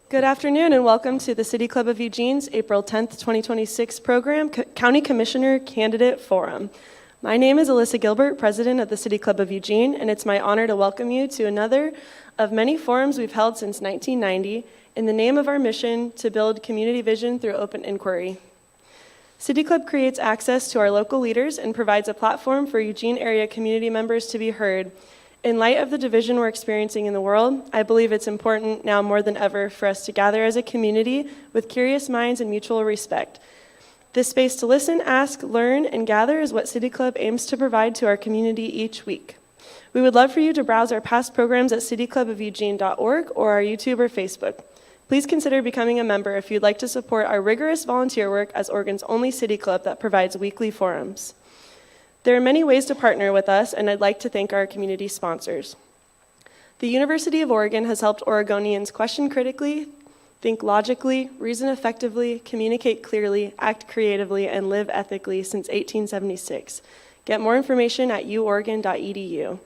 Good afternoon and welcome to the City Club of Eugene's April 10th, 2026 program, County Commissioner Candidate Forum. My name is Alyssa Gilbert, President of the City Club of Eugene, and it's my honor to welcome you to another of many forums we've held since 1990 in the name of our mission to build community vision through open inquiry. City Club creates access to our local leaders and provides a platform for Eugene area community members to be heard. In light of the division we're experiencing in the world, I believe it's important now more than ever for us to gather as a community with curious minds and mutual respect. This space to listen, ask, learn, and gather is what City Club aims to provide to our community each week. We would love for you to browse our past programs at cityclubofeugene.org or our YouTube or Facebook. Please consider becoming a member if you'd like to support our rigorous volunteer work as Oregon's only city club that provides weekly forums. There are many ways to partner with us, and I'd like to thank our community sponsors. The University of Oregon has helped Oregonians question critically, think logically, reason effectively, communicate clearly, act creatively, and live ethically since 1876. Get more information at uoregon.edu.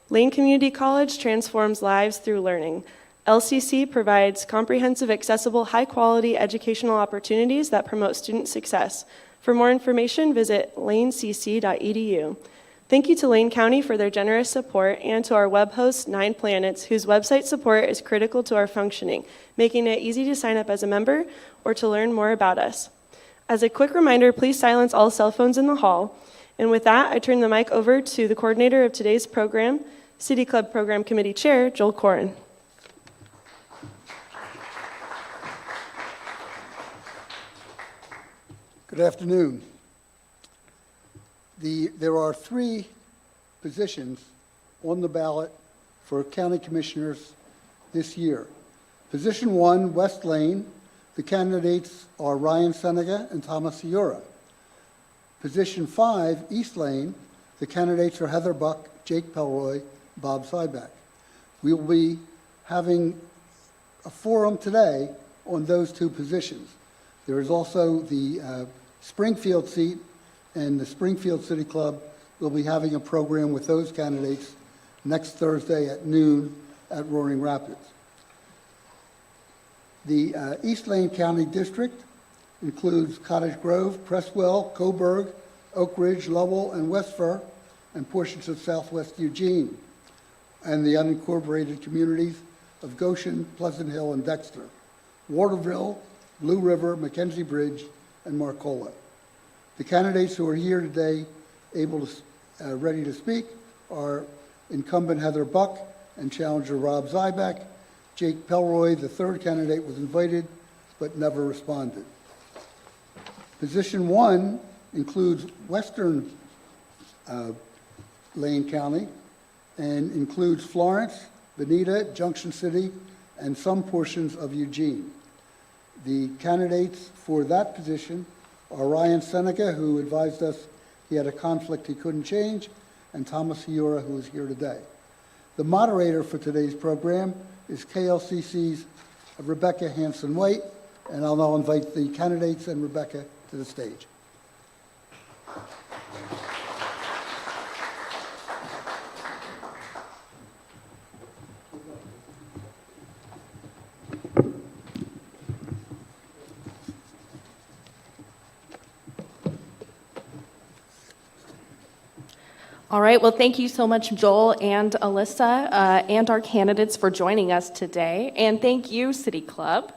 Lane Community College transforms lives through learning. LCC provides comprehensive, accessible, high-quality educational opportunities that promote student success. For more information, visit lanecc.edu. Thank you to Lane County for their generous support and to our web host, 9 Planets, whose website support is critical to our functioning, making it easy to sign up as a member or to learn more about us. As a quick reminder, please silence all cell phones in the hall. And with that, I turn the mic over to the coordinator of today's program, City Club Program Committee Chair, Joel Korin. Good afternoon. There are 3 positions on the ballot for county commissioners this year. Position 1, West Lane, the candidates are Ryan Ceniga and Thomas Hiura. Position 5, East Lane, the candidates are Heather Buch, Jake Pelroy, Bob Zybach. We will be having a forum today on those 2 positions. There is also the Springfield seat, and the Springfield City Club will be having a program with those candidates next Thursday at noon at Roaring Rapids. The East Lane County District includes Cottage Grove, Presswell, Coburg, Oak Ridge, Loveall, and Westfir, and portions of southwest Eugene, and the unincorporated communities of Goshen, Pleasant Hill, and Dexter, Waterville, Blue River, McKenzie Bridge, and Marcola. The candidates who are here today ready to speak are incumbent Heather Buch and challenger Rob Zybach. Jake Pelroy, the 3rd candidate, was invited but never responded. Position 1 includes Western Lane County and includes Florence, Juanita, Junction City, and some portions of Eugene. The candidates for that position are Ryan Ceniga, who advised us he had a conflict he couldn't change, and Thomas Hiura, who is here today. The moderator for today's program is KLCC's Rebecca Hansen-White, and I'll now invite the candidates and Rebecca to the stage. All right, well, thank you so much, Joel and Alyssa, and our candidates for joining us today. And thank you, City Club.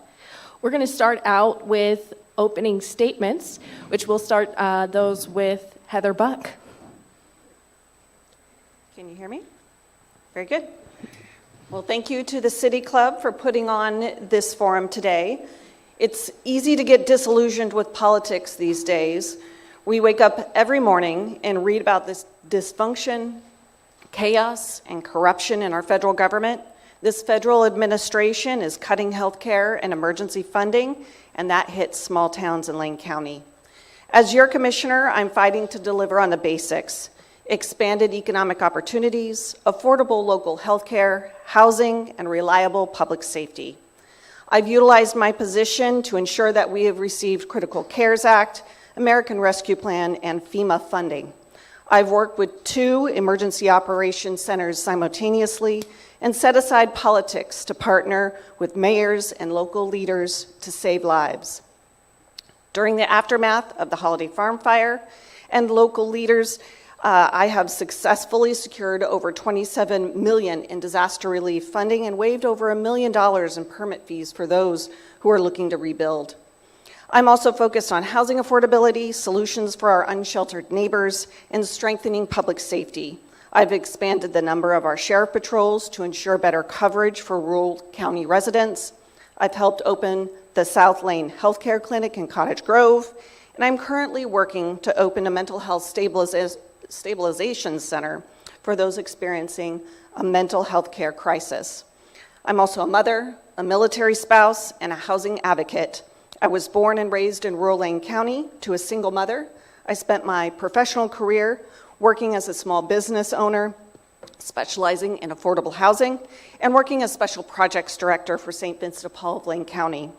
We're going to start out with opening statements, which we'll start those with Heather Buch. Can you hear me? Very good. Well, thank you to the City Club for putting on this forum today. It's easy to get disillusioned with politics these days. We wake up every morning and read about this dysfunction, chaos, and corruption in our federal government. This federal administration is cutting health care and emergency funding, and that hits small towns in Lane County. As your commissioner, I'm fighting to deliver on the basics: expanded economic opportunities, affordable local health care, housing, and reliable public safety. I've utilized my position to ensure that we have received Critical Cares Act, American Rescue Plan, and FEMA funding. I've worked with 2 emergency operations centers simultaneously and set aside politics to partner with mayors and local leaders to save lives. During the aftermath of the Holiday Farm Fire and local leaders, I have successfully secured over $27 million in disaster relief funding and waived over $1 million in permit fees for those who are looking to rebuild. I'm also focused on housing affordability, solutions for our unsheltered neighbors, and strengthening public safety. I've expanded the number of our sheriff patrols to ensure better coverage for rural county residents. I've helped open the South Lane Healthcare Clinic in Cottage Grove, and I'm currently working to open a mental health stabilization center for those experiencing a mental health care crisis. I'm also a mother, a military spouse, and a housing advocate. I was born and raised in rural Lane County to a single mother. I spent my professional career working as a small business owner, specializing in affordable housing, and working as special projects director for St. Vincent de Paul of Lane County.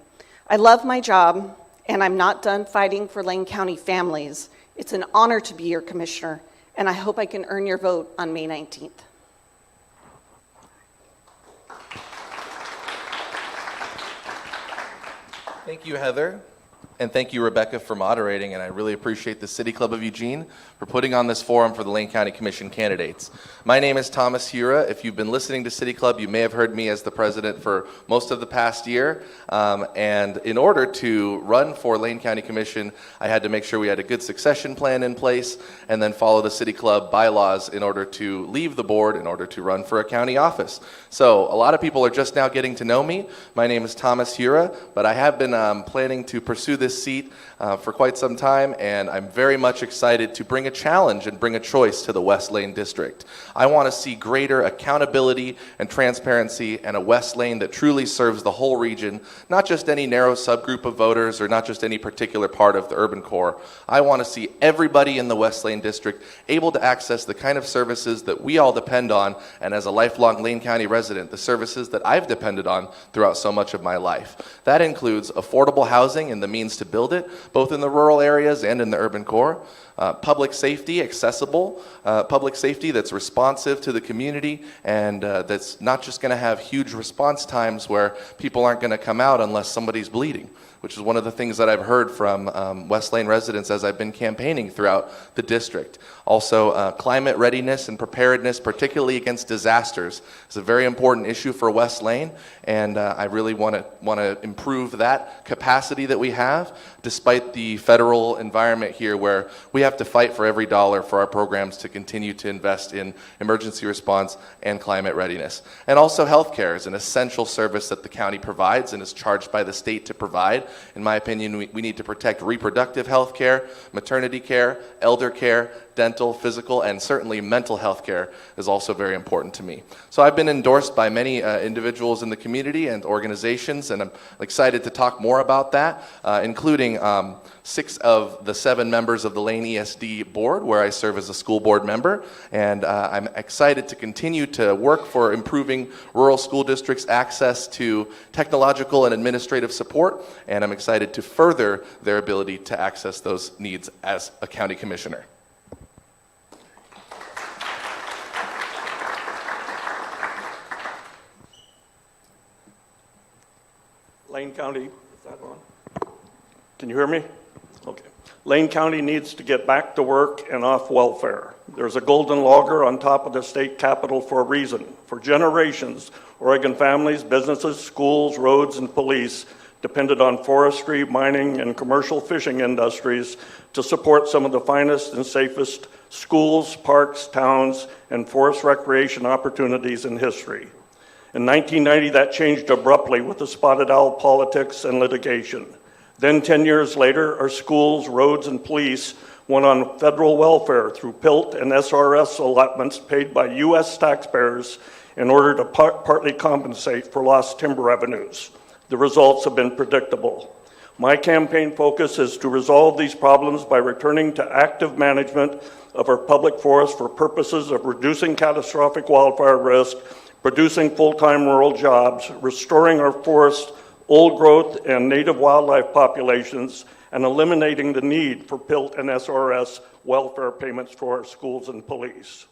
I love my job, and I'm not done fighting for Lane County families. It's an honor to be your commissioner, and I hope I can earn your vote on May 19th. Thank you, Heather, and thank you, Rebecca, for moderating, and I really appreciate the City Club of Eugene for putting on this forum for the Lane County Commission candidates. My name is Thomas Hiura. If you've been listening to City Club, you may have heard me as the president for most of the past year, and in order to run for Lane County Commission, I had to make sure we had a good succession plan in place and then follow the City Club bylaws in order to leave the board in order to run for a county office. So a lot of people are just now getting to know me. My name is Thomas Hiura, but I have been planning to pursue this seat for quite some time, and I'm very much excited to bring a challenge and bring a choice to the West Lane District. I want to see greater accountability and transparency and a West Lane that truly serves the whole region, not just any narrow subgroup of voters or not just any particular part of the urban core. I want to see everybody in the West Lane District able to access the kind of services that we all depend on, and as a lifelong Lane County resident, the services that I've depended on throughout so much of my life. That includes affordable housing and the means to build it, both in the rural areas and in the urban core. Public safety, accessible public safety that's responsive to the community and that's not just going to have huge response times where people aren't going to come out unless somebody's bleeding, which is one of the things that I've heard from West Lane residents as I've been campaigning throughout the district. Also, climate readiness and preparedness, particularly against disasters, is a very important issue for West Lane, and I really want to improve that capacity that we have, despite the federal environment here where we have to fight for every dollar for our programs to continue to invest in emergency response and climate readiness. And also healthcare is an essential service that the county provides and is charged by the state to provide. In my opinion, we need to protect reproductive health care, maternity care, elder care, dental, physical, and certainly mental health care is also very important to me. So I've been endorsed by many individuals in the community and organizations, and I'm excited to talk more about that, including 6 of the 7 members of the Lane ESD board, where I serve as a school board member, and I'm excited to continue to work for improving rural school districts' access to technological and administrative support, and I'm excited to further their ability to access those needs as a county commissioner. Lane County, is that on? Can you hear me? Okay. Lane County needs to get back to work and off welfare. There's a golden logger on top of the state capitol for a reason. For generations, Oregon families, businesses, schools, roads, and police depended on forestry, mining, and commercial fishing industries to support some of the finest and safest schools, parks, towns, and forest recreation opportunities in history. In 1990, that changed abruptly with the spotted owl politics and litigation. Then 10 years later, our schools, roads, and police went on federal welfare through PILT and SRS allotments paid by U.S. taxpayers in order to partly compensate for lost timber revenues. The results have been predictable. My campaign focus is to resolve these problems by returning to active management of our public forests for purposes of reducing catastrophic wildfire risk, producing full-time rural jobs, restoring our forest, old growth and native wildlife populations, and eliminating the need for PILT and SRS welfare payments for our schools and police.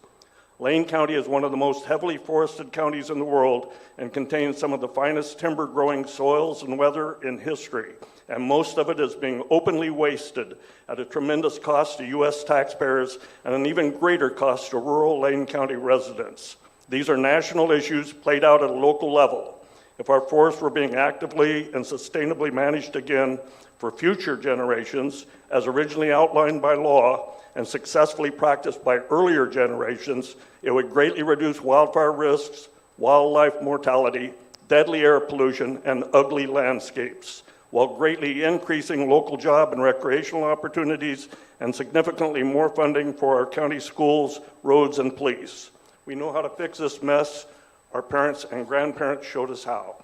Lane County is one of the most heavily forested counties in the world and contains some of the finest timber-growing soils and weather in history, and most of it is being openly wasted at a tremendous cost to U.S. taxpayers and an even greater cost to rural Lane County residents. These are national issues played out at a local level. If our forests were being actively and sustainably managed again for future generations, as originally outlined by law and successfully practiced by earlier generations, it would greatly reduce wildfire risks, wildlife mortality, deadly air pollution, and ugly landscapes, while greatly increasing local job and recreational opportunities and significantly more funding for our county schools, roads, and police. We know how to fix this mess. Our parents and grandparents showed us how.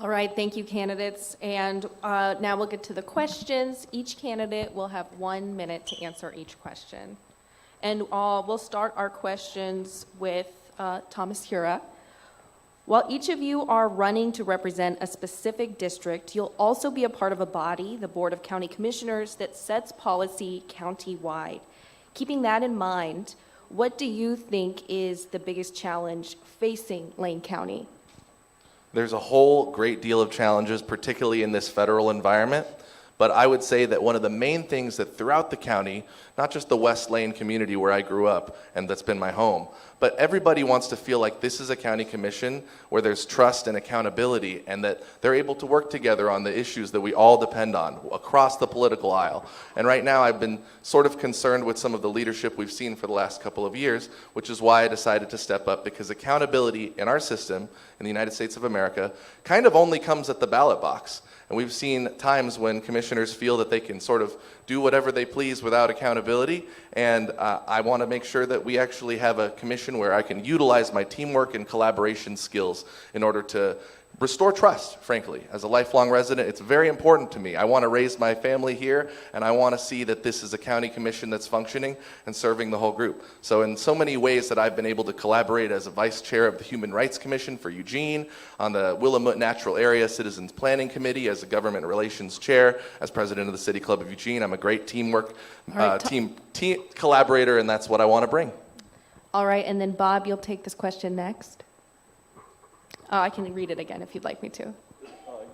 All right, thank you, candidates. And now we'll get to the questions. Each candidate will have 1 minute to answer each question. And we'll start our questions with Thomas Hiura. While each of you are running to represent a specific district, you'll also be a part of a body, the Board of County Commissioners, that sets policy county-wide. Keeping that in mind, what do you think is the biggest challenge facing Lane County? There's a whole great deal of challenges, particularly in this federal environment. But I would say that one of the main things that throughout the county, not just the West Lane community where I grew up and that's been my home, but everybody wants to feel like this is a county commission where there's trust and accountability and that they're able to work together on the issues that we all depend on across the political aisle. And right now I've been sort of concerned with some of the leadership we've seen for the last couple of years, which is why I decided to step up, because accountability in our system in the United States of America kind of only comes at the ballot box. And we've seen times when commissioners feel that they can sort of do whatever they please without accountability. And I want to make sure that we actually have a commission where I can utilize my teamwork and collaboration skills in order to restore trust, frankly. As a lifelong resident, it's very important to me. I want to raise my family here, and I want to see that this is a county commission that's functioning and serving the whole group. So in so many ways that I've been able to collaborate as a vice chair of the Human Rights Commission for Eugene, on the Willamette Natural Area Citizens Planning Committee, as a government relations chair, as president of the City Club of Eugene. I'm a great teamwork, team collaborator, and that's what I want to bring. All right, and then Bob, you'll take this question next. I can read it again if you'd like me to. All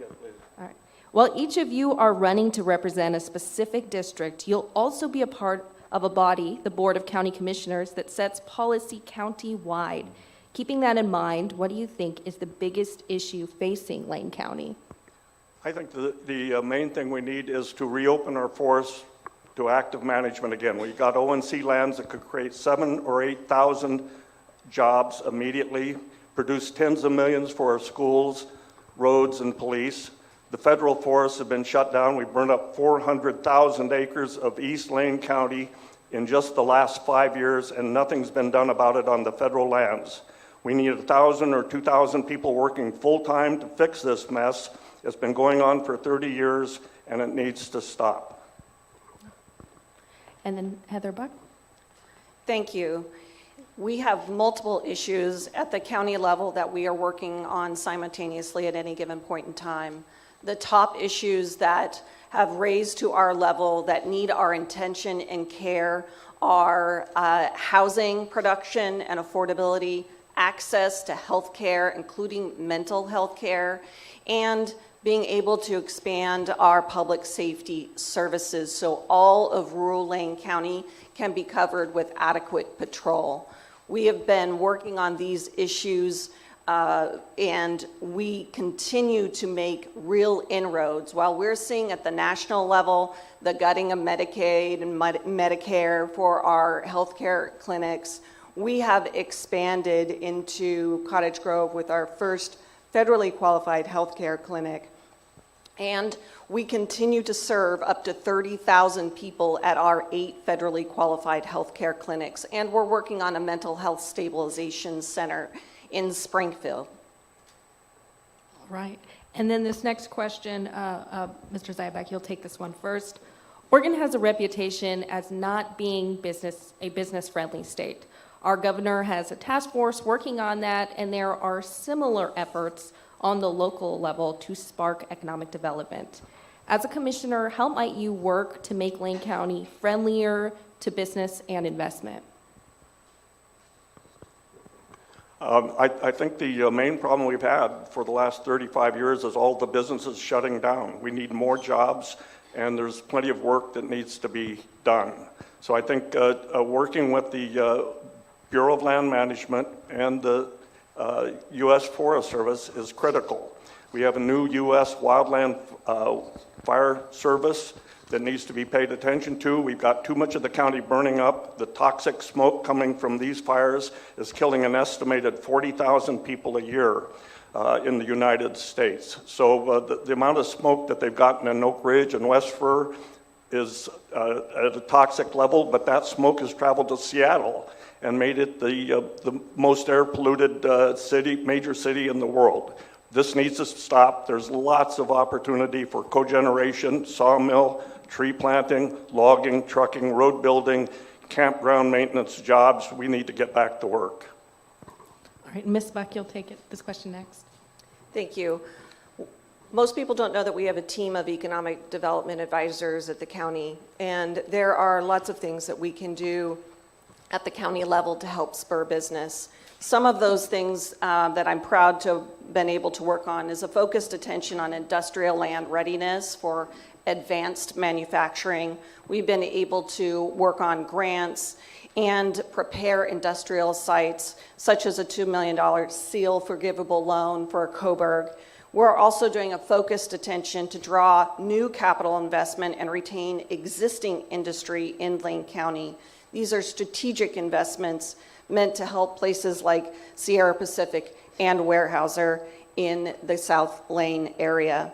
right. While each of you are running to represent a specific district, you'll also be a part of a body, the Board of County Commissioners, that sets policy county-wide. Keeping that in mind, what do you think is the biggest issue facing Lane County? I think the main thing we need is to reopen our forests to active management again. We've got O&C lands that could create 7,000 or 8,000 jobs immediately, produce tens of millions for our schools, roads, and police. The federal forests have been shut down. We burned up 400,000 acres of East Lane County in just the last 5 years, and nothing's been done about it on the federal lands. We need 1,000 or 2,000 people working full-time to fix this mess. It's been going on for 30 years, and it needs to stop. And then Heather Buch. Thank you. We have multiple issues at the county level that we are working on simultaneously at any given point in time. The top issues that have raised to our level that need our attention and care are housing production and affordability, access to health care, including mental health care, and being able to expand our public safety services so all of rural Lane County can be covered with adequate patrol. We have been working on these issues and we continue to make real inroads. While we're seeing at the national level the gutting of Medicaid and Medicare for our healthcare clinics, we have expanded into Cottage Grove with our first federally qualified healthcare clinic. And we continue to serve up to 30,000 people at our 8 federally qualified healthcare clinics. And we're working on a mental health stabilization center in Springfield. All right. And then this next question, Mr. Zybach, you'll take this one first. Oregon has a reputation as not being a business-friendly state. Our governor has a task force working on that, and there are similar efforts on the local level to spark economic development. As a commissioner, how might you work to make Lane County friendlier to business and investment? I think the main problem we've had for the last 35 years is all the businesses shutting down. We need more jobs, and there's plenty of work that needs to be done. So I think working with the Bureau of Land Management and the U.S. Forest Service is critical. We have a new U.S. Wildland Fire Service that needs to be paid attention to. We've got too much of the county burning up. The toxic smoke coming from these fires is killing an estimated 40,000 people a year in the United States. So the amount of smoke that they've gotten in Oak Ridge and West Fir is at a toxic level, but that smoke has traveled to Seattle and made it the most air polluted major city in the world. This needs to stop. There's lots of opportunity for cogeneration, sawmill, tree planting, logging, trucking, road building, campground maintenance jobs. We need to get back to work. All right, Ms. Buch, you'll take this question next. Thank you. Most people don't know that we have a team of economic development advisors at the county, and there are lots of things that we can do at the county level to help spur business. Some of those things that I'm proud to have been able to work on is a focused attention on industrial land readiness for advanced manufacturing. We've been able to work on grants and prepare industrial sites, such as a $2 million seal forgivable loan for Coburg. We're also doing a focused attention to draw new capital investment and retain existing industry in Lane County. These are strategic investments meant to help places like Sierra Pacific and Weyerhaeuser in the South Lane area.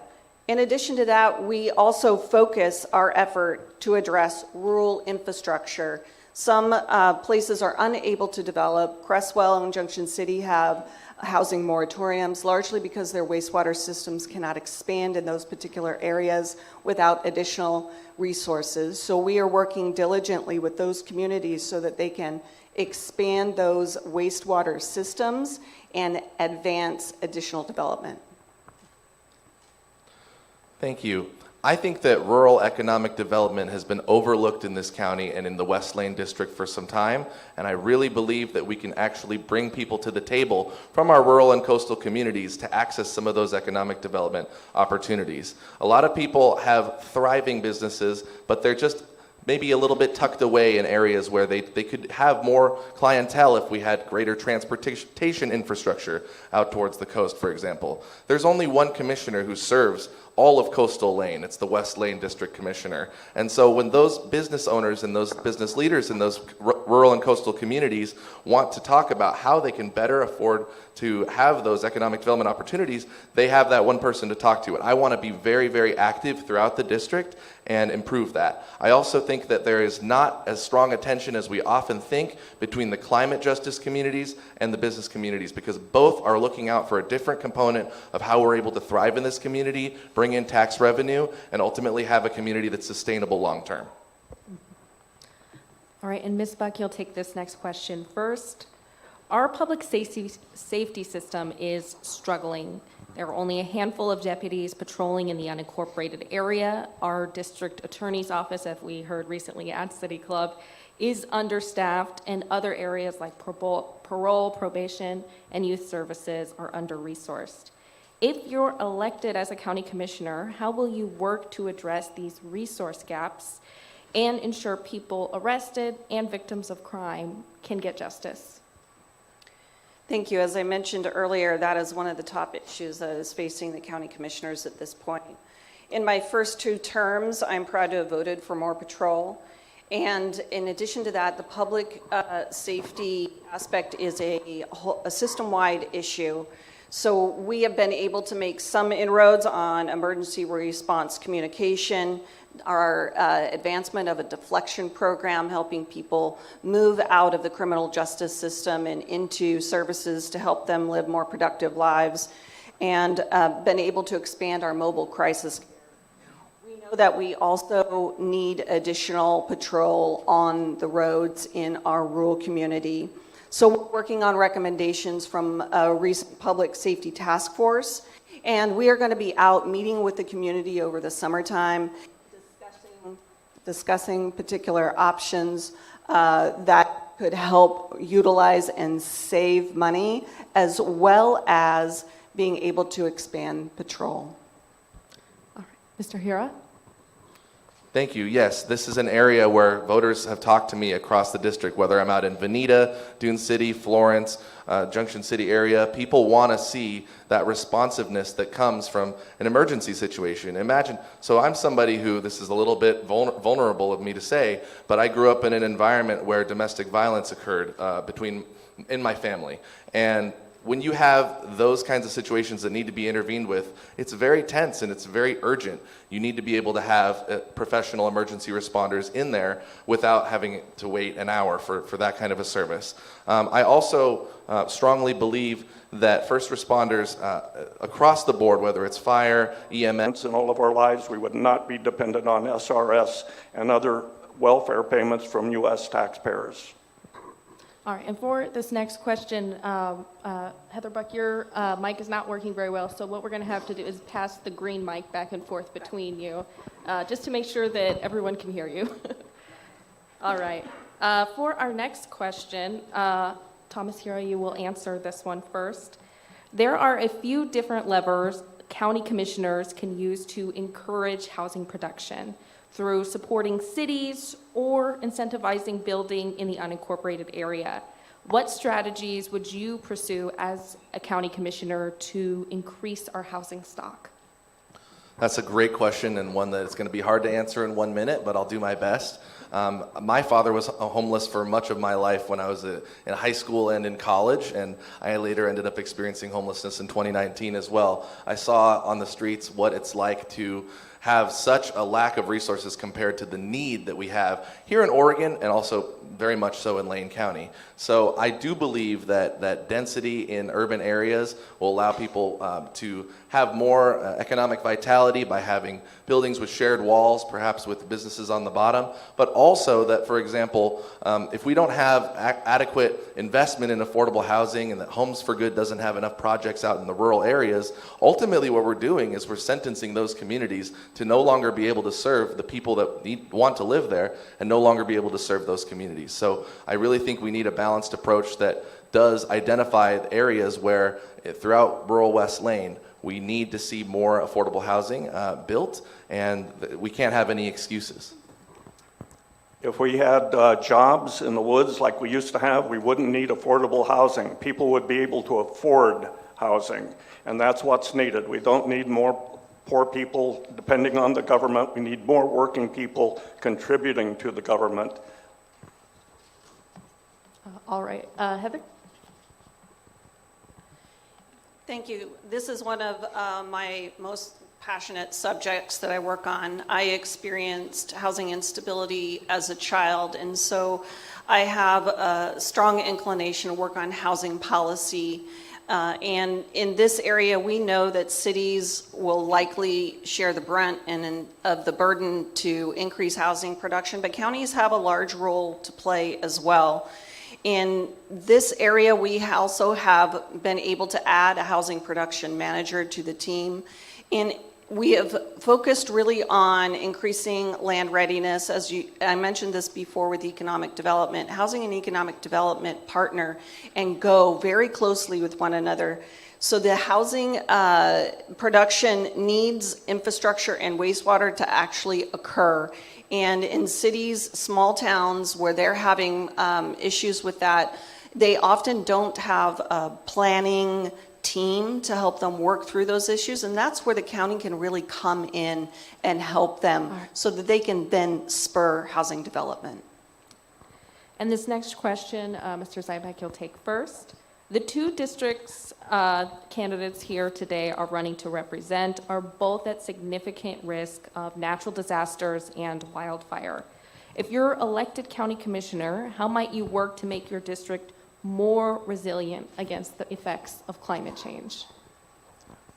In addition to that, we also focus our effort to address rural infrastructure. Some places are unable to develop. Crestwell and Junction City have housing moratoriums, largely because their wastewater systems cannot expand in those particular areas without additional resources. So we are working diligently with those communities so that they can expand those wastewater systems and advance additional development. Thank you. I think that rural economic development has been overlooked in this county and in the West Lane District for some time, and I really believe that we can actually bring people to the table from our rural and coastal communities to access some of those economic development opportunities. A lot of people have thriving businesses, but they're just maybe a little bit tucked away in areas where they could have more clientele if we had greater transportation infrastructure out towards the coast, for example. There's only one commissioner who serves all of Coastal Lane. It's the West Lane District Commissioner. And so when those business owners and those business leaders in those rural and coastal communities want to talk about how they can better afford to have those economic development opportunities, they have that one person to talk to. And I want to be very, very active throughout the district and improve that. I also think that there is not as strong attention as we often think between the climate justice communities and the business communities, because both are looking out for a different component of how we're able to thrive in this community, bring in tax revenue, and ultimately have a community that's sustainable long term. All right, and Ms. Buch, you'll take this next question first. Our public safety system is struggling. There are only a handful of deputies patrolling in the unincorporated area. Our district attorney's office, as we heard recently at City Club, is understaffed, and other areas like parole, probation, and youth services are under-resourced. If you're elected as a county commissioner, how will you work to address these resource gaps and ensure people arrested and victims of crime can get justice? Thank you. As I mentioned earlier, that is one of the top issues that is facing the county commissioners at this point. In my first 2 terms, I'm proud to have voted for more patrol. And in addition to that, the public safety aspect is a system-wide issue. So we have been able to make some inroads on emergency response communication, our advancement of a deflection program, helping people move out of the criminal justice system and into services to help them live more productive lives, and been able to expand our mobile crisis. We know that we also need additional patrol on the roads in our rural community. So we're working on recommendations from a recent public safety task force, and we are going to be out meeting with the community over the summertime, discussing particular options that could help utilize and save money, as well as being able to expand patrol. All right. Mr. Hiura? Thank you. Yes, this is an area where voters have talked to me across the district, whether I'm out in Juanita, Dune City, Florence, Junction City area. People want to see that responsiveness that comes from an emergency situation. Imagine, so I'm somebody who, this is a little bit vulnerable of me to say, but I grew up in an environment where domestic violence occurred in my family. And when you have those kinds of situations that need to be intervened with, it's very tense and it's very urgent. You need to be able to have professional emergency responders in there without having to wait an hour for that kind of a service. I also strongly believe that first responders across the board, whether it's fire, EMS, In all of our lives, we would not be dependent on SRS and other welfare payments from U.S. taxpayers. All right, and for this next question, Heather Buck, your mic is not working very well, so what we're going to have to do is pass the green mic back and forth between you, just to make sure that everyone can hear you. All right, for our next question, Thomas Hiura, you will answer this one first. There are a few different levers county commissioners can use to encourage housing production through supporting cities or incentivizing building in the unincorporated area. What strategies would you pursue as a county commissioner to increase our housing stock? That's a great question and one that is going to be hard to answer in 1 minute, but I'll do my best. My father was homeless for much of my life when I was in high school and in college, and I later ended up experiencing homelessness in 2019 as well. I saw on the streets what it's like to have such a lack of resources compared to the need that we have here in Oregon and also very much so in Lane County. So I do believe that density in urban areas will allow people to have more economic vitality by having buildings with shared walls, perhaps with businesses on the bottom, but also that, for example, if we don't have adequate investment in affordable housing and that Homes for Good doesn't have enough projects out in the rural areas, ultimately what we're doing is we're sentencing those communities to no longer be able to serve the people that want to live there and no longer be able to serve those communities. So I really think we need a balanced approach that does identify areas where throughout rural West Lane we need to see more affordable housing built, and we can't have any excuses. If we had jobs in the woods like we used to have, we wouldn't need affordable housing. People would be able to afford housing, and that's what's needed. We don't need more poor people depending on the government. We need more working people contributing to the government. All right, Heather? Thank you. This is one of my most passionate subjects that I work on. I experienced housing instability as a child, and so I have a strong inclination to work on housing policy. And in this area, we know that cities will likely share the brunt of the burden to increase housing production, but counties have a large role to play as well. In this area, we also have been able to add a housing production manager to the team. And we have focused really on increasing land readiness. I mentioned this before with economic development. Housing and economic development partner and go very closely with one another. So the housing production needs infrastructure and wastewater to actually occur. And in cities, small towns where they're having issues with that, they often don't have a planning team to help them work through those issues, and that's where the county can really come in and help them so that they can then spur housing development. And this next question, Mr. Zybach, you'll take first. The two districts candidates here today are running to represent are both at significant risk of natural disasters and wildfire. If you're elected county commissioner, how might you work to make your district more resilient against the effects of climate change?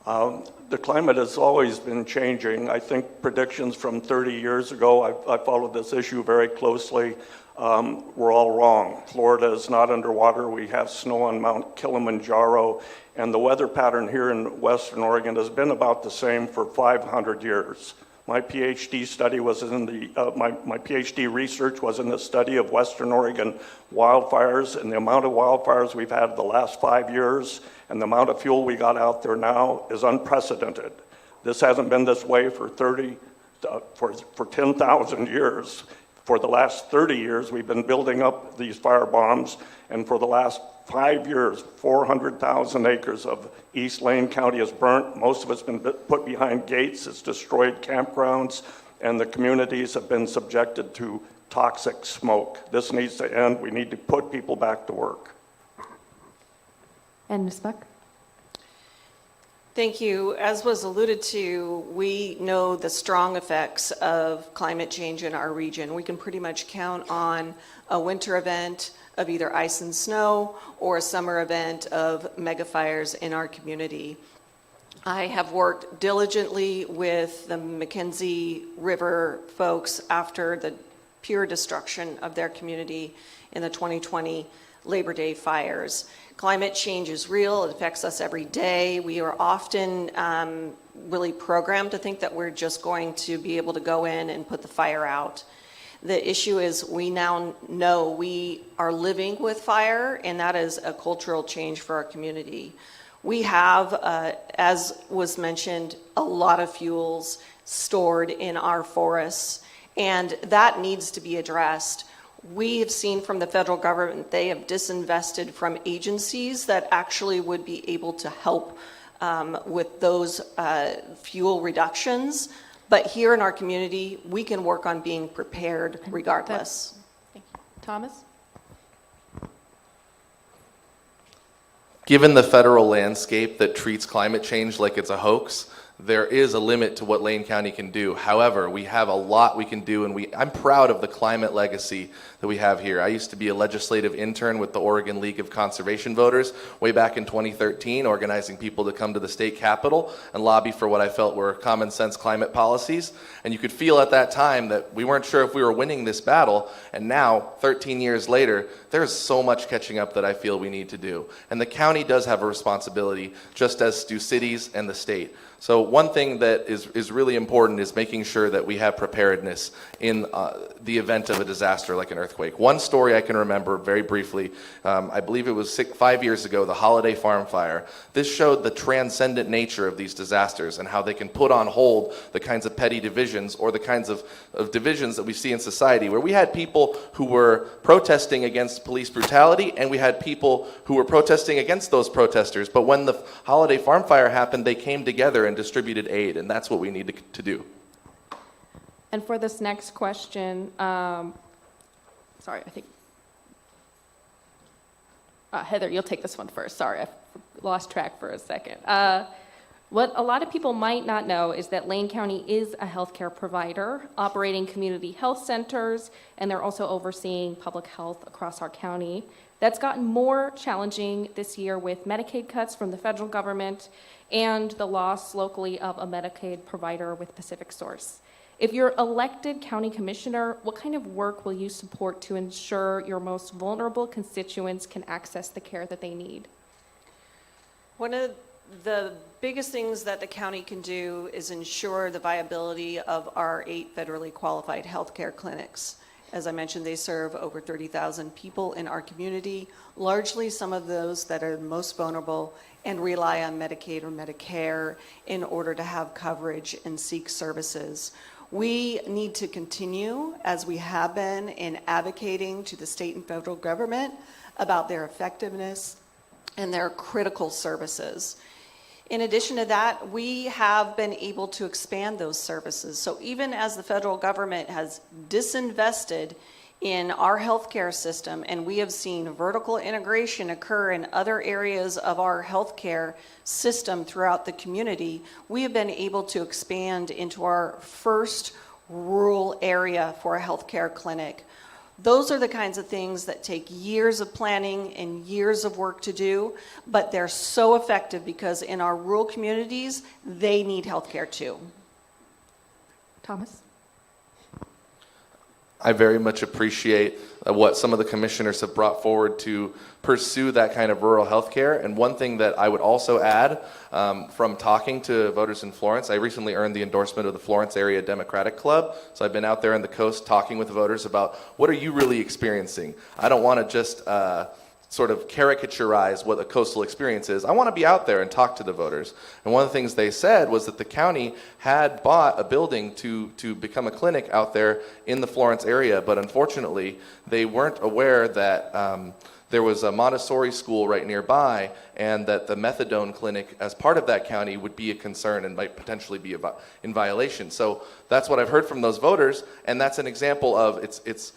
The climate has always been changing. I think predictions from 30 years ago, I followed this issue very closely. were all wrong. Florida is not underwater. We have snow on Mount Kilimanjaro, and the weather pattern here in Western Oregon has been about the same for 500 years. My PhD study was in the, my PhD research was in the study of Western Oregon wildfires, and the amount of wildfires we've had the last 5 years and the amount of fuel we got out there now is unprecedented. This hasn't been this way for 10,000 years. For the last 30 years, we've been building up these fire bombs, and for the last 5 years, 400,000 acres of East Lane County is burnt. Most of it's been put behind gates. It's destroyed campgrounds, and the communities have been subjected to toxic smoke. This needs to end. We need to put people back to work. And Ms. Buch? Thank you. As was alluded to, we know the strong effects of climate change in our region. We can pretty much count on a winter event of either ice and snow or a summer event of mega fires in our community. I have worked diligently with the McKenzie River folks after the pure destruction of their community in the 2020 Labor Day fires. Climate change is real. It affects us every day. We are often really programmed to think that we're just going to be able to go in and put the fire out. The issue is we now know we are living with fire, and that is a cultural change for our community. We have, as was mentioned, a lot of fuels stored in our forests, and that needs to be addressed. We have seen from the federal government, they have disinvested from agencies that actually would be able to help with those fuel reductions. But here in our community, we can work on being prepared regardless. Thank you. Thomas? Given the federal landscape that treats climate change like it's a hoax, there is a limit to what Lane County can do. However, we have a lot we can do, and I'm proud of the climate legacy that we have here. I used to be a legislative intern with the Oregon League of Conservation Voters way back in 2013, organizing people to come to the state capitol and lobby for what I felt were common sense climate policies. And you could feel at that time that we weren't sure if we were winning this battle, and now, 13 years later, there's so much catching up that I feel we need to do. And the county does have a responsibility, just as do cities and the state. So one thing that is really important is making sure that we have preparedness in the event of a disaster like an earthquake. One story I can remember very briefly, I believe it was 5 years ago, the Holiday Farm Fire. This showed the transcendent nature of these disasters and how they can put on hold the kinds of petty divisions or the kinds of divisions that we see in society, where we had people who were protesting against police brutality and we had people who were protesting against those protesters. But when the Holiday Farm Fire happened, they came together and distributed aid, and that's what we need to do. And for this next question, sorry, I think, Heather, you'll take this one first. Sorry, I lost track for a second. What a lot of people might not know is that Lane County is a healthcare provider operating community health centers, and they're also overseeing public health across our county. That's gotten more challenging this year with Medicaid cuts from the federal government and the loss locally of a Medicaid provider with Pacific Source. If you're elected county commissioner, what kind of work will you support to ensure your most vulnerable constituents can access the care that they need? One of the biggest things that the county can do is ensure the viability of our 8 federally qualified healthcare clinics. As I mentioned, they serve over 30,000 people in our community, largely some of those that are most vulnerable and rely on Medicaid or Medicare in order to have coverage and seek services. We need to continue, as we have been, in advocating to the state and federal government about their effectiveness and their critical services. In addition to that, we have been able to expand those services. So even as the federal government has disinvested in our healthcare system, and we have seen vertical integration occur in other areas of our healthcare system throughout the community, we have been able to expand into our first rural area for a healthcare clinic. Those are the kinds of things that take years of planning and years of work to do, but they're so effective because in our rural communities, they need healthcare too. Thomas? I very much appreciate what some of the commissioners have brought forward to pursue that kind of rural health care. And one thing that I would also add, from talking to voters in Florence, I recently earned the endorsement of the Florence Area Democratic Club. So I've been out there on the coast talking with voters about what are you really experiencing. I don't want to just sort of caricaturize what a coastal experience is. I want to be out there and talk to the voters. And one of the things they said was that the county had bought a building to become a clinic out there in the Florence area, but unfortunately they weren't aware that there was a Montessori school right nearby, and that the methadone clinic as part of that county would be a concern and might potentially be in violation. So that's what I've heard from those voters, and that's an example of it's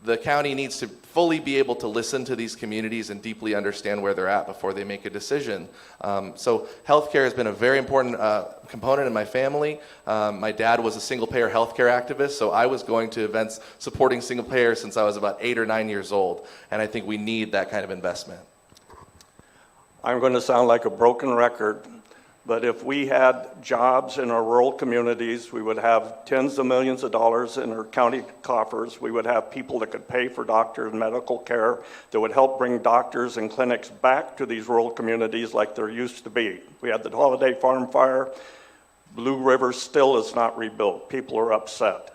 the county needs to fully be able to listen to these communities and deeply understand where they're at before they make a decision. So healthcare has been a very important component in my family. My dad was a single-payer healthcare activist, so I was going to events supporting single-payer since I was about 8 or 9 years old, and I think we need that kind of investment. I'm going to sound like a broken record, but if we had jobs in our rural communities, we would have tens of millions of dollars in our county coffers. We would have people that could pay for doctor and medical care, that would help bring doctors and clinics back to these rural communities like there used to be. We had the Holiday Farm fire. Blue River still is not rebuilt. People are upset.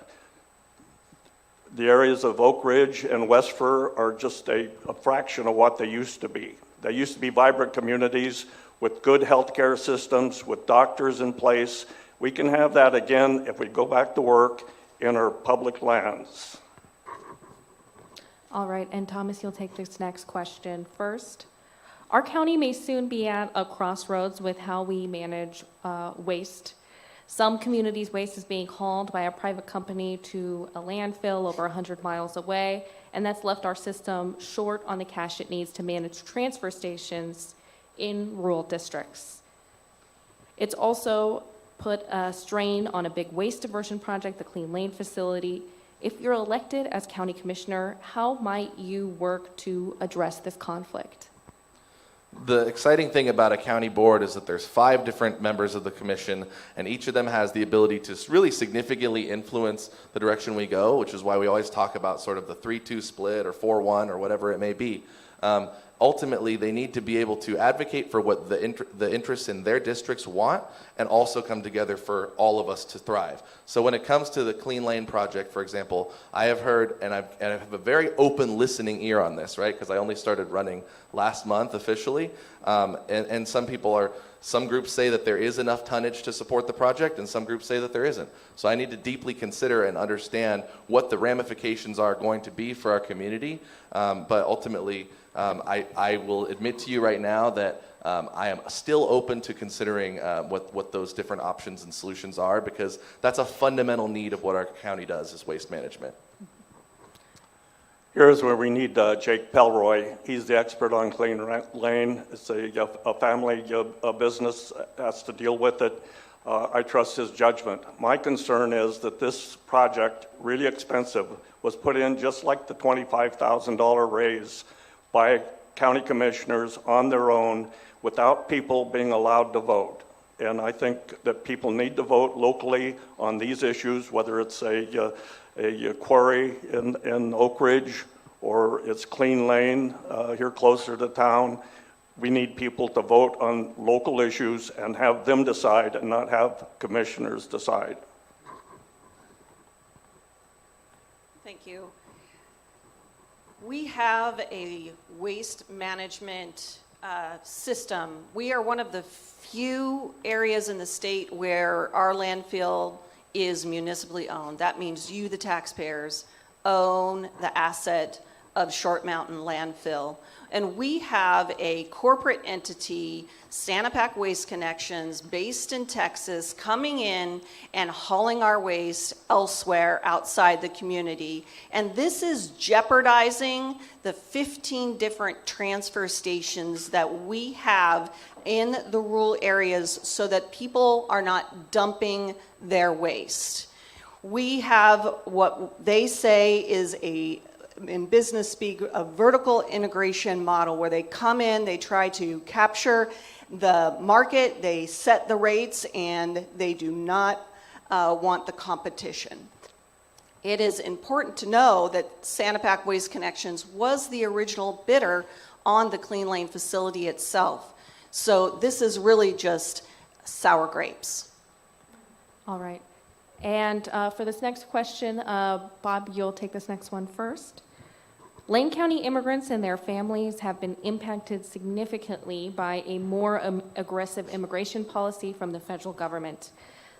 The areas of Oak Ridge and West Fir are just a fraction of what they used to be. They used to be vibrant communities with good healthcare systems, with doctors in place. We can have that again if we go back to work in our public lands. All right, and Thomas, you'll take this next question first. Our county may soon be at a crossroads with how we manage waste. Some communities' waste is being hauled by a private company to a landfill over 100 miles away, and that's left our system short on the cash it needs to manage transfer stations in rural districts. It's also put a strain on a big waste diversion project, the Clean Lane facility. If you're elected as county commissioner, how might you work to address this conflict? The exciting thing about a county board is that there's 5 different members of the commission, and each of them has the ability to really significantly influence the direction we go, which is why we always talk about sort of the 3-2 split or 4-1 or whatever it may be. Ultimately, they need to be able to advocate for what the interests in their districts want, and also come together for all of us to thrive. So when it comes to the Clean Lane project, for example, I have heard, and I have a very open listening ear on this, right? Because I only started running last month officially, and some groups say that there is enough tonnage to support the project, and some groups say that there isn't. So I need to deeply consider and understand what the ramifications are going to be for our community, but ultimately, I will admit to you right now that I am still open to considering what those different options and solutions are, because that's a fundamental need of what our county does, is waste management. Here's where we need Jake Pelroy. He's the expert on Clean Lane. It's a family business has to deal with it. I trust his judgment. My concern is that this project, really expensive, was put in just like the $25,000 raise by county commissioners on their own without people being allowed to vote. And I think that people need to vote locally on these issues, whether it's a quarry in Oak Ridge or it's Clean Lane here closer to town. We need people to vote on local issues and have them decide and not have commissioners decide. Thank you. We have a waste management system. We are one of the few areas in the state where our landfill is municipally owned. That means you, the taxpayers, own the asset of Short Mountain Landfill. And we have a corporate entity, Sanapac Waste Connections, based in Texas, coming in and hauling our waste elsewhere outside the community. And this is jeopardizing the 15 different transfer stations that we have in the rural areas so that people are not dumping their waste. We have what they say is in business speak, a vertical integration model where they come in, they try to capture the market, they set the rates, and they do not want the competition. It is important to know that Sanapac Waste Connections was the original bidder on the Clean Lane facility itself. So this is really just sour grapes. All right. And for this next question, Bob, you'll take this next one first. Lane County immigrants and their families have been impacted significantly by a more aggressive immigration policy from the federal government.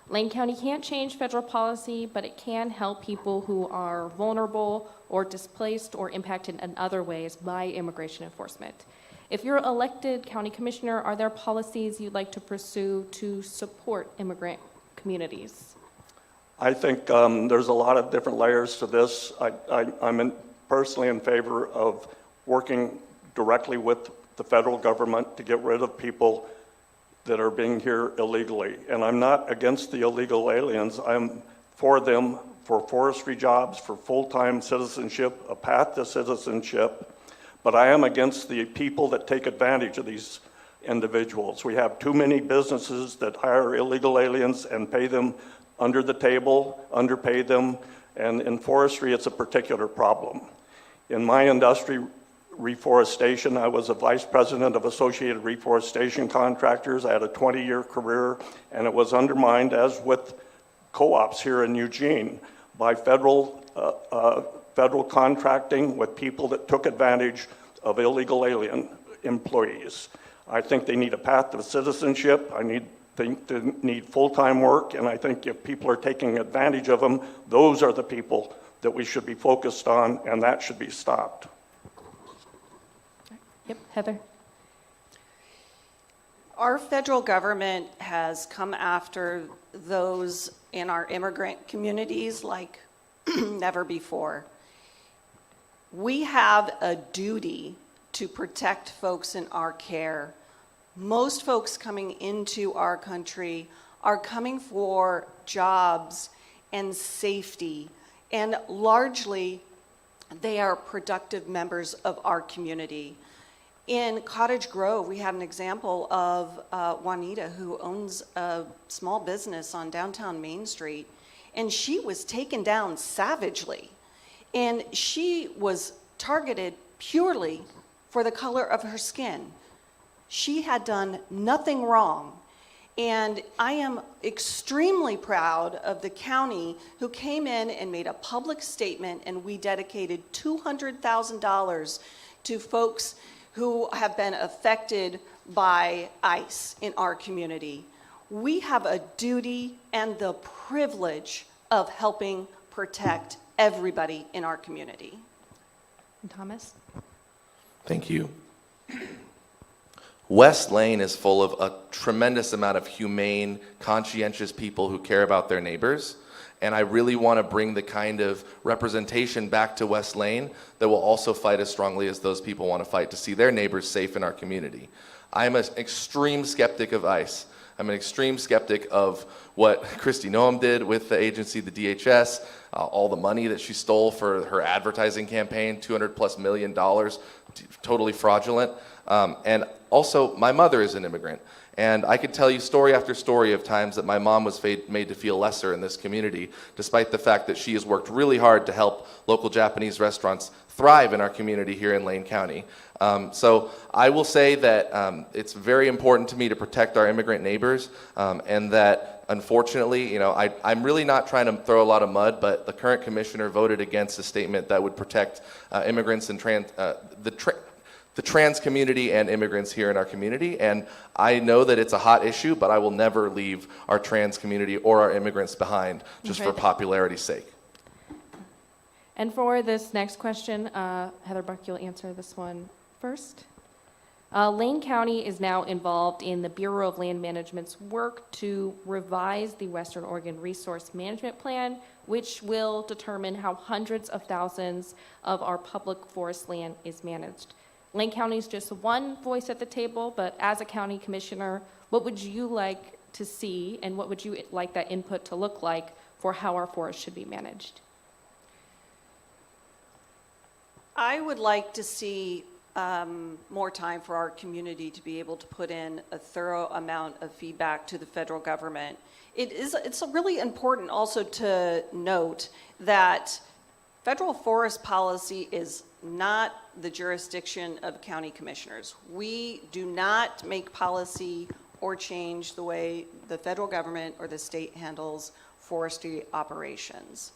Lane County can't change federal policy, but it can help people who are vulnerable or displaced or impacted in other ways by immigration enforcement. If you're elected county commissioner, are there policies you'd like to pursue to support immigrant communities? I think there's a lot of different layers to this. I'm personally in favor of working directly with the federal government to get rid of people that are being here illegally. And I'm not against the illegal aliens. I'm for them, for forestry jobs, for full-time citizenship, a path to citizenship. But I am against the people that take advantage of these individuals. We have too many businesses that hire illegal aliens and pay them under the table, underpay them, and in forestry, it's a particular problem. In my industry, reforestation, I was a vice president of Associated Reforestation Contractors. I had a 20-year career, and it was undermined, as with co-ops here in Eugene, by federal contracting with people that took advantage of illegal alien employees. I think they need a path to citizenship. They need full-time work, and I think if people are taking advantage of them, those are the people that we should be focused on, and that should be stopped. Yep, Heather. Our federal government has come after those in our immigrant communities like never before. We have a duty to protect folks in our care. Most folks coming into our country are coming for jobs and safety, and largely they are productive members of our community. In Cottage Grove, we had an example of Juanita, who owns a small business on downtown Main Street, and she was taken down savagely. And she was targeted purely for the color of her skin. She had done nothing wrong. And I am extremely proud of the county who came in and made a public statement, and we dedicated $200,000 to folks who have been affected by ICE in our community. We have a duty and the privilege of helping protect everybody in our community. And Thomas? Thank you. West Lane is full of a tremendous amount of humane, conscientious people who care about their neighbors. And I really want to bring the kind of representation back to West Lane that will also fight as strongly as those people want to fight to see their neighbors safe in our community. I'm an extreme skeptic of ICE. I'm an extreme skeptic of what Kristi Noem did with the agency, the DHS, all the money that she stole for her advertising campaign, $200+ million, totally fraudulent. And also, my mother is an immigrant. And I could tell you story after story of times that my mom was made to feel lesser in this community, despite the fact that she has worked really hard to help local Japanese restaurants thrive in our community here in Lane County. So I will say that it's very important to me to protect our immigrant neighbors, and that unfortunately, I'm really not trying to throw a lot of mud, but the current commissioner voted against a statement that would protect immigrants and the trans community and immigrants here in our community. And I know that it's a hot issue, but I will never leave our trans community or our immigrants behind just for popularity's sake. And for this next question, Heather Buch, you'll answer this one first. Lane County is now involved in the Bureau of Land Management's work to revise the Western Oregon Resource Management Plan, which will determine how hundreds of thousands of our public forest land is managed. Lane County is just one voice at the table, but as a county commissioner, what would you like to see, and what would you like that input to look like for how our forests should be managed? I would like to see more time for our community to be able to put in a thorough amount of feedback to the federal government. It's really important also to note that federal forest policy is not the jurisdiction of county commissioners. We do not make policy or change the way the federal government or the state handles forestry operations.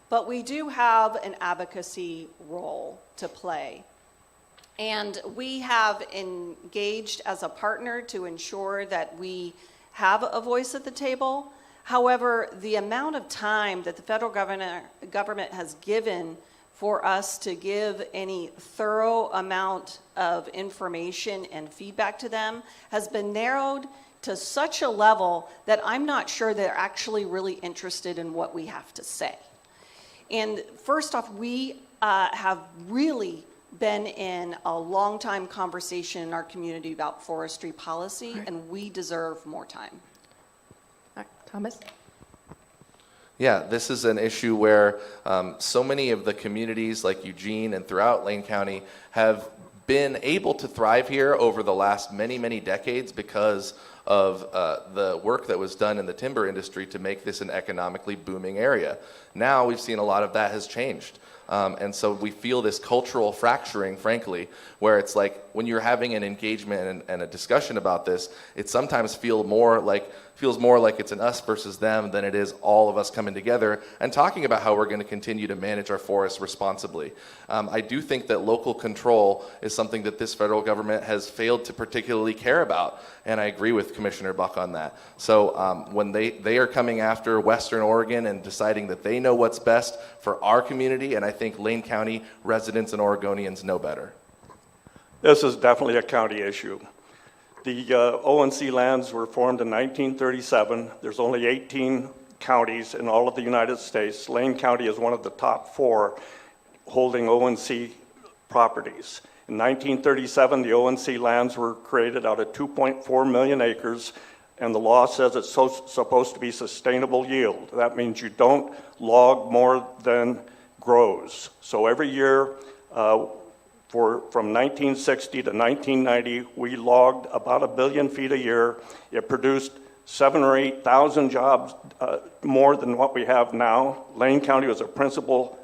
But we do have an advocacy role to play. And we have engaged as a partner to ensure that we have a voice at the table. However, the amount of time that the federal government has given for us to give any thorough amount of information and feedback to them has been narrowed to such a level that I'm not sure they're actually really interested in what we have to say. And first off, we have really been in a long time conversation in our community about forestry policy, and we deserve more time. All right, Thomas? Yeah, this is an issue where so many of the communities like Eugene and throughout Lane County have been able to thrive here over the last many, many decades because of the work that was done in the timber industry to make this an economically booming area. Now we've seen a lot of that has changed. And so we feel this cultural fracturing, frankly, where it's like when you're having an engagement and a discussion about this, it sometimes feels more like it's an us versus them than it is all of us coming together and talking about how we're going to continue to manage our forests responsibly. I do think that local control is something that this federal government has failed to particularly care about, and I agree with Commissioner Buch on that. So when they are coming after Western Oregon and deciding that they know what's best for our community, and I think Lane County residents and Oregonians know better. This is definitely a county issue. The O&C lands were formed in 1937. There's only 18 counties in all of the United States. Lane County is one of the top 4 holding O&C properties. In 1937, the O&C lands were created out of 2.4 million acres, and the law says it's supposed to be sustainable yield. That means you don't log more than grows. So every year, from 1960 to 1990, we logged about 1 billion feet a year. It produced 7,000 or 8,000 jobs more than what we have now. Lane County was a principal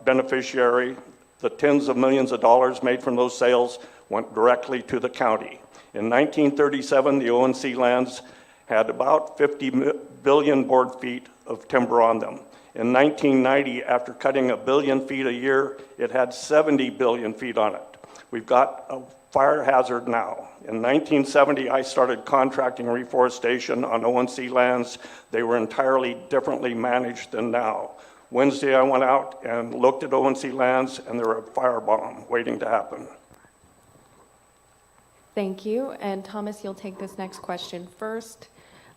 beneficiary. The tens of millions of dollars made from those sales went directly to the county. In 1937, the O&C lands had about 50 billion board feet of timber on them. In 1990, after cutting 1 billion feet a year, it had 70 billion feet on it. We've got a fire hazard now. In 1970, I started contracting reforestation on O&C lands. They were entirely differently managed than now. Wednesday, I went out and looked at O&C lands, and there were a firebomb waiting to happen. Thank you. And Thomas, you'll take this next question first.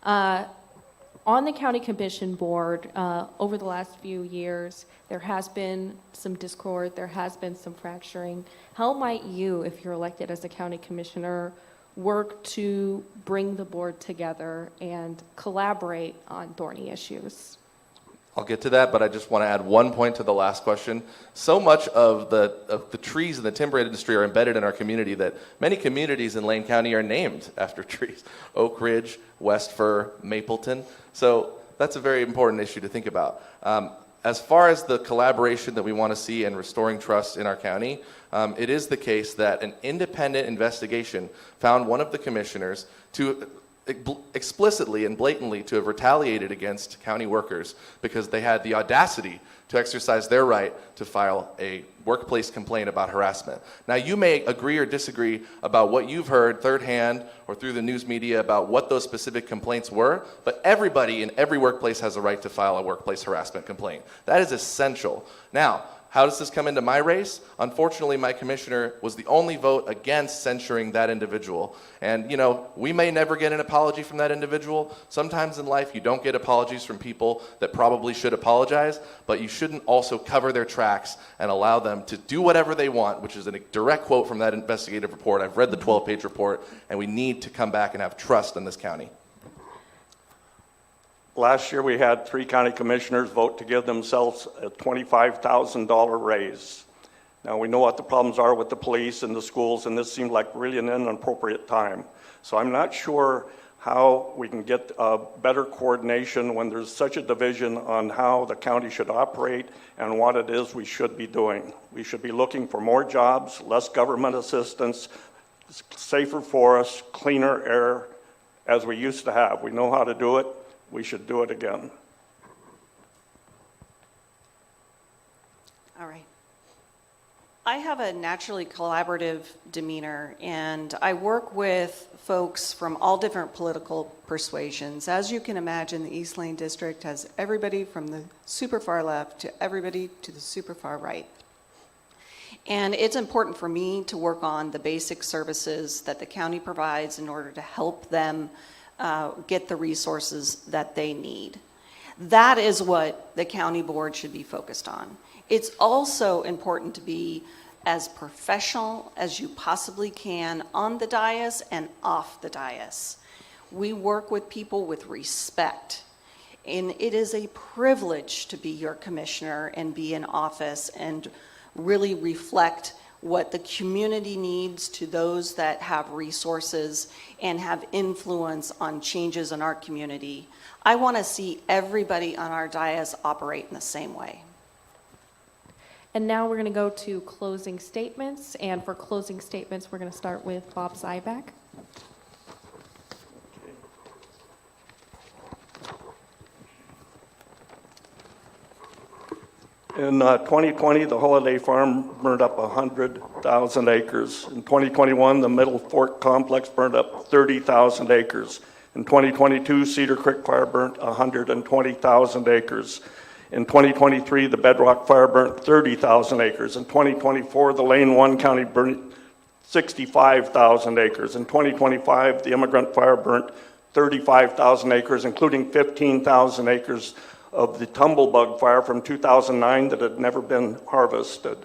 On the County Commission Board, over the last few years, there has been some discord, there has been some fracturing. How might you, if you're elected as a county commissioner, work to bring the board together and collaborate on thorny issues? I'll get to that, but I just want to add one point to the last question. So much of the trees in the timber industry are embedded in our community that many communities in Lane County are named after trees. Oak Ridge, West Fir, Mapleton. So that's a very important issue to think about. As far as the collaboration that we want to see in restoring trust in our county, it is the case that an independent investigation found one of the commissioners to explicitly and blatantly to have retaliated against county workers because they had the audacity to exercise their right to file a workplace complaint about harassment. Now, you may agree or disagree about what you've heard third hand or through the news media about what those specific complaints were, but everybody in every workplace has a right to file a workplace harassment complaint. That is essential. Now, how does this come into my race? Unfortunately, my commissioner was the only vote against censuring that individual. And, we may never get an apology from that individual. Sometimes in life, you don't get apologies from people that probably should apologize, but you shouldn't also cover their tracks and allow them to do whatever they want, which is a direct quote from that investigative report. I've read the 12-page report, and we need to come back and have trust in this county. Last year, we had 3 county commissioners vote to give themselves a $25,000 raise. Now, we know what the problems are with the police and the schools, and this seemed like really an inappropriate time. So I'm not sure how we can get better coordination when there's such a division on how the county should operate and what it is we should be doing. We should be looking for more jobs, less government assistance, safer forests, cleaner air, as we used to have. We know how to do it. We should do it again. All right. I have a naturally collaborative demeanor, and I work with folks from all different political persuasions. As you can imagine, the East Lane District has everybody from the super far left to everybody to the super far right. And it's important for me to work on the basic services that the county provides in order to help them get the resources that they need. That is what the county board should be focused on. It's also important to be as professional as you possibly can on the dais and off the dais. We work with people with respect, and it is a privilege to be your commissioner and be in office and really reflect what the community needs to those that have resources and have influence on changes in our community. I want to see everybody on our dais operate in the same way. And now we're going to go to closing statements. And for closing statements, we're going to start with Bob Zybach. In 2020, the Holiday Farm burned up 100,000 acres. In 2021, the Middle Fork Complex burned up 30,000 acres. In 2022, Cedar Creek Fire burnt 120,000 acres. In 2023, the Bedrock Fire burnt 30,000 acres. In 2024, the Lane 1 County burnt 65,000 acres. In 2025, the Immigrant Fire burnt 35,000 acres, including 15,000 acres of the Tumblebug Fire from 2009 that had never been harvested.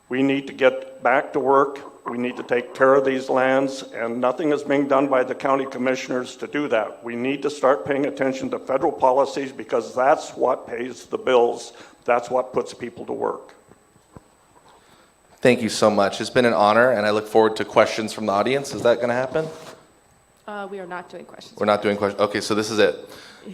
We need to get back to work. We need to take care of these lands, and nothing is being done by the county commissioners to do that. We need to start paying attention to federal policies because that's what pays the bills. That's what puts people to work. Thank you so much. It's been an honor, and I look forward to questions from the audience. Is that going to happen? We are not doing questions. We're not doing questions. Okay, so this is it.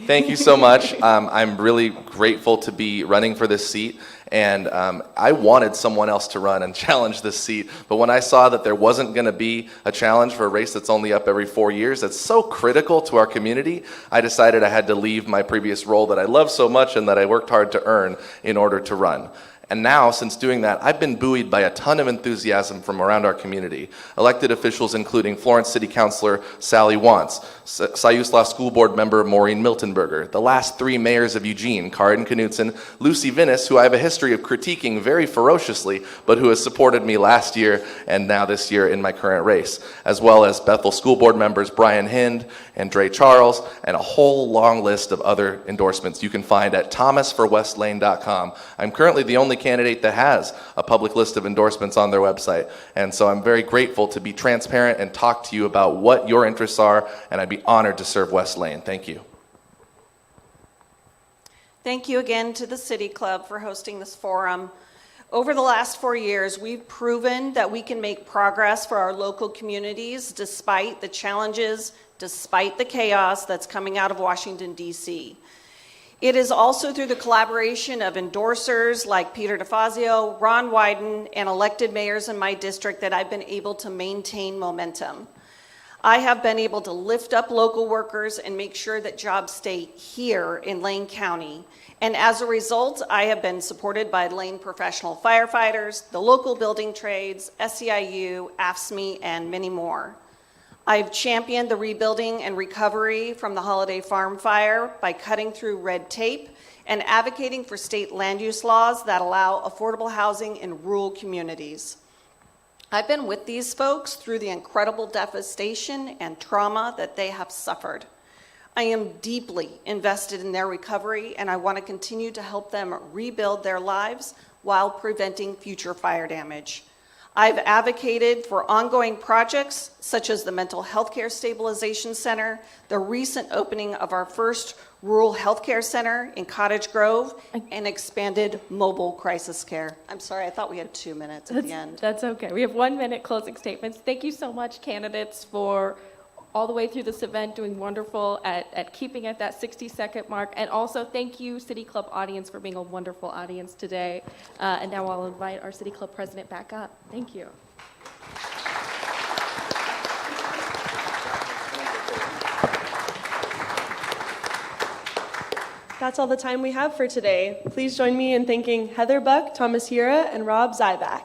Thank you so much. I'm really grateful to be running for this seat, and I wanted someone else to run and challenge this seat, but when I saw that there wasn't going to be a challenge for a race that's only up every 4 years, that's so critical to our community, I decided I had to leave my previous role that I love so much and that I worked hard to earn in order to run. And now, since doing that, I've been buoyed by a ton of enthusiasm from around our community. Elected officials including Florence City Councilor Sally Wantz, Siuslaw School Board member Maureen Miltenberger, the last 3 mayors of Eugene, Korin Knutson, Lucy Vinnis, who I have a history of critiquing very ferociously, but who has supported me last year and now this year in my current race, as well as Bethel School Board members Brian Hind and Dre Charles, and a whole long list of other endorsements you can find at thomasforwestlane.com. I'm currently the only candidate that has a public list of endorsements on their website, and so I'm very grateful to be transparent and talk to you about what your interests are, and I'd be honored to serve West Lane. Thank you. Thank you again to the City Club for hosting this forum. Over the last 4 years, we've proven that we can make progress for our local communities despite the challenges, despite the chaos that's coming out of Washington, D.C. It is also through the collaboration of endorsers like Peter DeFazio, Ron Wyden, and elected mayors in my district that I've been able to maintain momentum. I have been able to lift up local workers and make sure that jobs stay here in Lane County. And as a result, I have been supported by Lane professional firefighters, the local building trades, SEIU, AFSCME, and many more. I've championed the rebuilding and recovery from the Holiday Farm fire by cutting through red tape and advocating for state land use laws that allow affordable housing in rural communities. I've been with these folks through the incredible devastation and trauma that they have suffered. I am deeply invested in their recovery, and I want to continue to help them rebuild their lives while preventing future fire damage. I've advocated for ongoing projects such as the Mental Health Care Stabilization Center, the recent opening of our first rural health care center in Cottage Grove, and expanded mobile crisis care. I'm sorry, I thought we had 2 minutes at the end. That's okay. We have 1 minute closing statements. Thank you so much, candidates, for all the way through this event, doing wonderful at keeping at that 60-second mark. And also, thank you, City Club audience, for being a wonderful audience today. And now I'll invite our City Club president back up. Thank you. That's all the time we have for today. Please join me in thanking Heather Buch, Thomas Hiura, and Rob Zybach.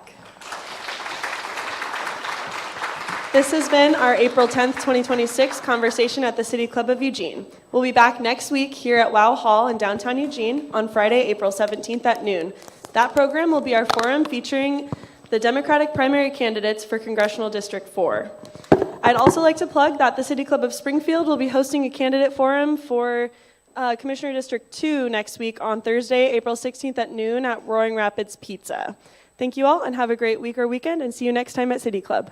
This has been our April 10th, 2026 conversation at the City Club of Eugene. We'll be back next week here at Wildfire in downtown Eugene on Friday, April 17th at noon. That program will be our forum featuring the Democratic primary candidates for Congressional District 4. I'd also like to plug that the City Club of Springfield will be hosting a candidate forum for Commissioner District 2 next week on Thursday, April 16th at noon at Roaring Rapids Pizza. Thank you all and have a great week or weekend, and see you next time at City Club.